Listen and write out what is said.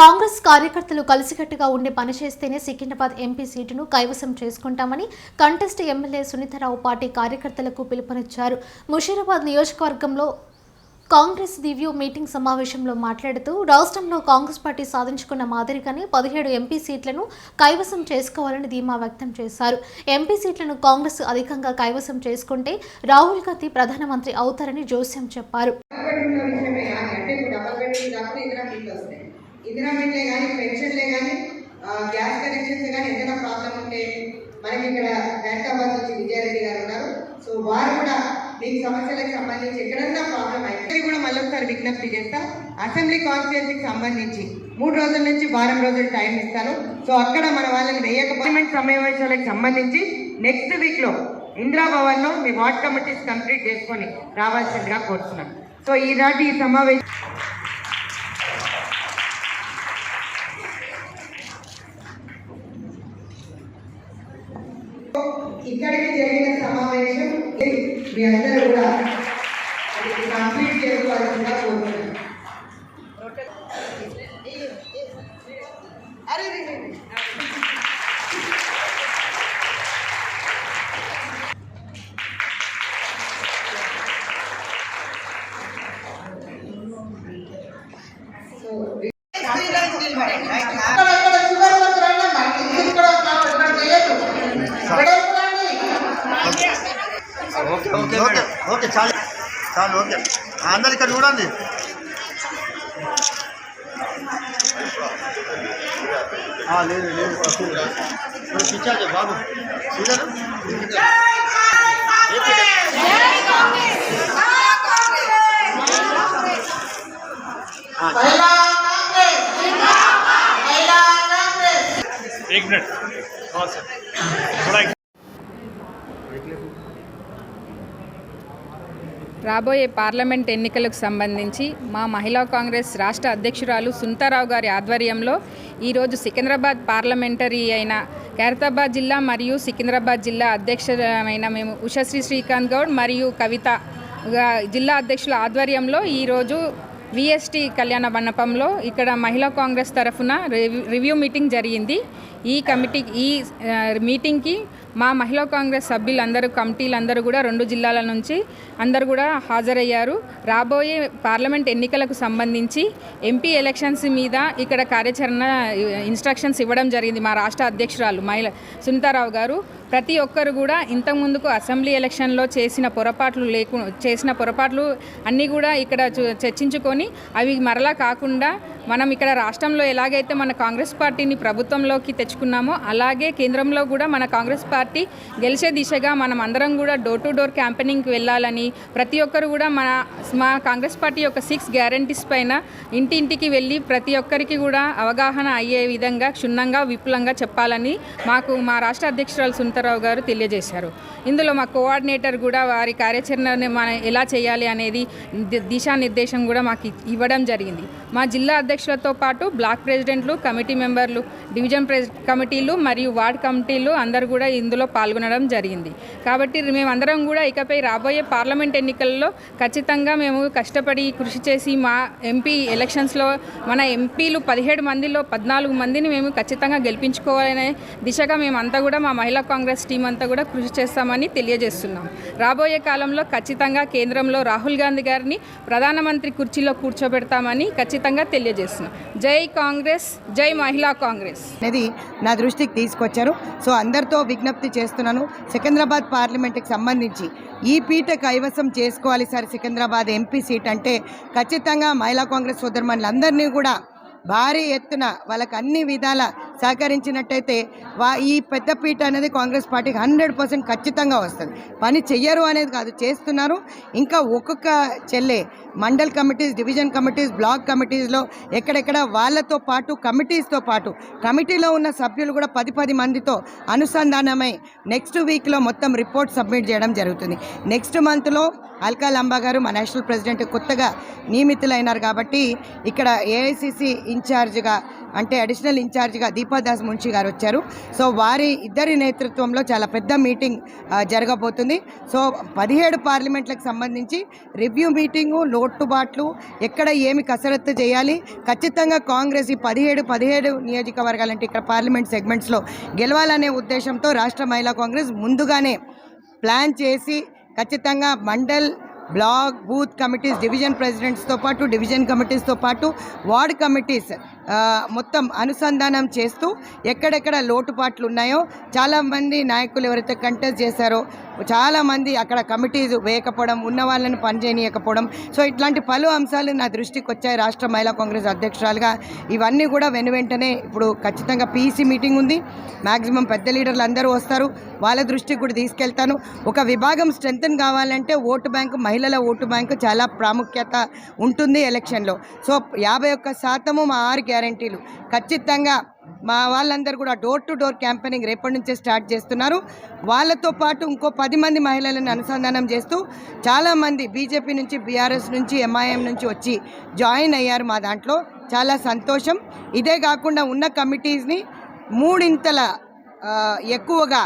కాంగ్రెస్ కార్యకర్తలు కలిసికట్టుగా ఉండి పనిచేస్తేనే సికింద్రాబాద్ ఎంపీ సీటును కైవసం చేసుకుంటామని కంటెస్ట్ ఎమ్మెల్యే సునీతారావు పార్టీ కార్యకర్తలకు పిలుపునిచ్చారు. ముషీరాబాద్ నియోజకవర్గంలో కాంగ్రెస్ రివ్యూ మీటింగ్ సమావేశంలో మాట్లాడుతూ రాష్ట్రంలో కాంగ్రెస్ పార్టీ సాధించుకున్న మాదిరిగానే 17 ఎంపీ సీట్లను కైవసం చేసుకోవాలని ధీమా వ్యక్తం చేశారు. ఎంపీ సీట్లను కాంగ్రెస్ అధికంగా కైవసం చేసుకుంటే రాహుల్ గాంధీ ప్రధానమంత్రి అవుతారని జోస్యం చెప్పారు. ఇందిరామెంట్లే కానీ పెన్షన్లే కానీ గ్యాస్ కనెక్షన్స్ కానీ ఏదైనా ప్రాబ్లం ఉంటే మనకి ఇక్కడ హైదరాబాద్ నుంచి విజయారెడ్డి గారు ఉన్నారు. సో వారు కూడా మీకు సమస్యలకు సంబంధించి ఎక్కడన్నా ప్రాబ్లం అయితే కూడా మళ్ళీ ఒకసారి విజ్ఞప్తి చేస్తా. అసెంబ్లీ కాన్స్టిట్యుయెన్సీకి సంబంధించి 3 రోజుల నుంచి వారం రోజులు టైం ఇస్తాను. సో అక్కడ మన వాళ్ళని పార్లమెంట్ సమావేశాలకు సంబంధించి నెక్స్ట్ వీక్లో ఇందిరాభవన్లో మీ వార్డ్ కమిటీస్ కంప్లీట్ చేసుకొని రావాల్సిందిగా కోరుతున్నాను. సో ఈనాటి ఈ సమావేశం ఇక్కడికి జరిగిన సమావేశం మీ అందరూ కూడా కంప్లీట్ చేసుకోవాల్సిందిగా కోరుతున్నాను. ఓకే చాలు చాలు ఓకే అందరు ఇక్కడ చూడండి. లేదు లేదు పిచ్చారు బాబు చూడారు. एक मिनट రాబోయే పార్లమెంట్ ఎన్నికలకు సంబంధించి మా మహిళా కాంగ్రెస్ రాష్ట్ర అధ్యక్షురాలు సునీతారావు గారి ఆధ్వర్యంలో ఈరోజు సికింద్రాబాద్ పార్లమెంటరీ అయిన ఖైరతాబాద్ జిల్లా మరియు సికింద్రాబాద్ జిల్లా అధ్యక్షులమైన మేము ఉషశ్రీ శ్రీకాంత్ గౌడ్ మరియు కవిత జిల్లా అధ్యక్షుల ఆధ్వర్యంలో ఈరోజు విఎస్టీ కళ్యాణ మండపంలో ఇక్కడ మహిళా కాంగ్రెస్ తరఫున రివ్యూ మీటింగ్ జరిగింది. ఈ మీటింగ్కి మా మహిళా కాంగ్రెస్ సభ్యులందరూ కమిటీలందరూ కూడా 2 జిల్లాల నుంచి అందరూ కూడా హాజరయ్యారు. రాబోయే పార్లమెంట్ ఎన్నికలకు సంబంధించి ఎంపీ ఎలక్షన్స్ మీద ఇక్కడ కార్యాచరణ ఇన్స్ట్రక్షన్స్ ఇవ్వడం జరిగింది. మా రాష్ట్ర అధ్యక్షురాలు సునీతారావు గారు ప్రతి ఒక్కరు కూడా ఇంతకుముందుకు అసెంబ్లీ ఎలక్షన్లో చేసిన పొరపాట్లు అన్నీ కూడా ఇక్కడ చర్చించుకొని అవి మరలా కాకుండా మనం ఇక్కడ రాష్ట్రంలో ఎలాగైతే మన కాంగ్రెస్ పార్టీని ప్రభుత్వంలోకి తెచ్చుకున్నామో అలాగే కేంద్రంలో కూడా మన కాంగ్రెస్ పార్టీ గెలిచే దిశగా మనం అందరం కూడా డోర్ టు డోర్ క్యాంపెయినింగ్కి వెళ్ళాలని ప్రతి ఒక్కరు కూడా మా కాంగ్రెస్ పార్టీ యొక్క 6 గ్యారంటీస్ పైన ఇంటింటికి వెళ్ళి ప్రతి ఒక్కరికి కూడా అవగాహన అయ్యే విధంగా క్షుణ్ణంగా విపులంగా చెప్పాలని మా రాష్ట్ర అధ్యక్షురాలు సునీతారావు గారు తెలియజేశారు. ఇందులో మా కోఆర్డినేటర్ కూడా వారి కార్యాచరణని మనం ఎలా చేయాలి అనేది దిశానిర్దేశం కూడా మాకు ఇవ్వడం జరిగింది. మా జిల్లా అధ్యక్షులతో పాటు బ్లాక్ ప్రెసిడెంట్లు, కమిటీ మెంబర్లు, డివిజన్ కమిటీలు మరియు వార్డ్ కమిటీలు అందరూ కూడా ఇందులో పాల్గొనడం జరిగింది. కాబట్టి మేమందరం కూడా ఇకపై రాబోయే పార్లమెంట్ ఎన్నికల్లో ఖచ్చితంగా మేము కష్టపడి కృషి చేసి మా ఎంపీ ఎలక్షన్స్లో మన ఎంపీలు 17 మందిలో 14 మందిని మేము ఖచ్చితంగా గెలిపించుకోవాలనే దిశగా మేమంతా కూడా మా మహిళా కాంగ్రెస్ టీం అంతా కూడా కృషి చేస్తామని తెలియజేస్తున్నాం. రాబోయే కాలంలో ఖచ్చితంగా కేంద్రంలో రాహుల్ గాంధీ గారిని ప్రధానమంత్రి కుర్చీలో కూర్చోబెడతామని ఖచ్చితంగా తెలియజేస్తున్నాం. జై కాంగ్రెస్, జై మహిళా కాంగ్రెస్ అనేది నా దృష్టికి తీసుకొచ్చారు. సో అందరితో విజ్ఞప్తి చేస్తున్నాను, సికింద్రాబాద్ పార్లమెంట్కి సంబంధించి ఈ పీట కైవసం చేసుకోవాలి సార్. సికింద్రాబాద్ ఎంపీ సీట్ అంటే ఖచ్చితంగా మహిళా కాంగ్రెస్ సోదరుమణులందరినీ కూడా భారీ ఎత్తున వాళ్ళకి అన్ని విధాల సహకరించినట్టయితే ఈ పెద్ద పీట అనేది కాంగ్రెస్ పార్టీకి 100% ఖచ్చితంగా వస్తుంది. పని చెయ్యరు అనేది కాదు, చేస్తున్నారు. ఇంకా ఒక్కొక్క mandal committees, division committees, block కమిటీస్లో ఎక్కడెక్కడ వాళ్ళతో పాటు కమిటీస్తో పాటు కమిటీలో ఉన్న సభ్యులు కూడా 10 మందితో అనుసంధానమై నెక్స్ట్ వీక్లో మొత్తం రిపోర్ట్ సబ్మిట్ చేయడం జరుగుతుంది. నెక్స్ట్ మంత్లో అల్కా లంబా గారు మా నేషనల్ ప్రెసిడెంట్ కొత్తగా నియమితులైనారు కాబట్టి ఇక్కడ ఏఐసిసి ఇన్ఛార్జ్గా అంటే అడిషనల్ ఇన్ఛార్జ్గా దీప రూపాదాస్ మున్షి గారు వచ్చారు. సో వారి ఇద్దరి నేతృత్వంలో చాలా పెద్ద మీటింగ్ జరగబోతుంది. సో 17 పార్లమెంట్లకు సంబంధించి రివ్యూ మీటింగు, లోటుబాట్లు, ఎక్కడ ఏమి కసరత్తు చేయాలి, ఖచ్చితంగా కాంగ్రెస్ ఈ 17 నియోజకవర్గాలంటే ఇక్కడ పార్లమెంట్ సెగ్మెంట్స్లో గెలవాలనే ఉద్దేశంతో రాష్ట్ర మహిళా కాంగ్రెస్ ముందుగానే ప్లాన్ చేసి ఖచ్చితంగా mandal, block, booth committees, division ప్రెసిడెంట్స్తో పాటు డివిజన్ కమిటీస్తో పాటు వార్డ్ కమిటీస్ మొత్తం అనుసంధానం చేస్తూ ఎక్కడెక్కడ లోటుపాట్లు ఉన్నాయో, చాలామంది నాయకులు ఎవరైతే కంటెస్ట్ చేశారో చాలామంది అక్కడ కమిటీస్ వేయకపోవడం, ఉన్న వాళ్ళని పనిచేయకపోవడం, సో ఇట్లాంటి పలు అంశాలు నా దృష్టికి వచ్చాయి రాష్ట్ర మహిళా కాంగ్రెస్ అధ్యక్షురాలుగా. ఇవన్నీ కూడా వెంటనే ఇప్పుడు ఖచ్చితంగా పీసీ మీటింగ్ ఉంది, మ్యాక్సిమం పెద్ద లీడర్లు అందరూ వస్తారు, వాళ్ళ దృష్టికి కూడా తీసుకెళ్తాను. ఒక విభాగం స్ట్రెంగ్తన్ కావాలంటే ఓటు బ్యాంకు, మహిళల ఓటు బ్యాంకు చాలా ప్రాముఖ్యత ఉంటుంది ఎలక్షన్లో. సో 51% మా 6 గ్యారంటీలు ఖచ్చితంగా మా వాళ్ళందరూ కూడా డోర్ టు డోర్ క్యాంపెయినింగ్ రేపటి నుంచే స్టార్ట్ చేస్తున్నారు. వాళ్ళతో పాటు ఇంకో 10 మంది మహిళలను అనుసంధానం చేస్తూ చాలామంది బీజేపీ నుంచి, బీఆర్ఎస్ నుంచి, ఎంఐఎం నుంచి వచ్చి జాయిన్ అయ్యారు మా దాంట్లో. చాలా సంతోషం. ఇదే కాకుండా ఉన్న కమిటీస్ని 3 ఇంతల ఎక్కువగా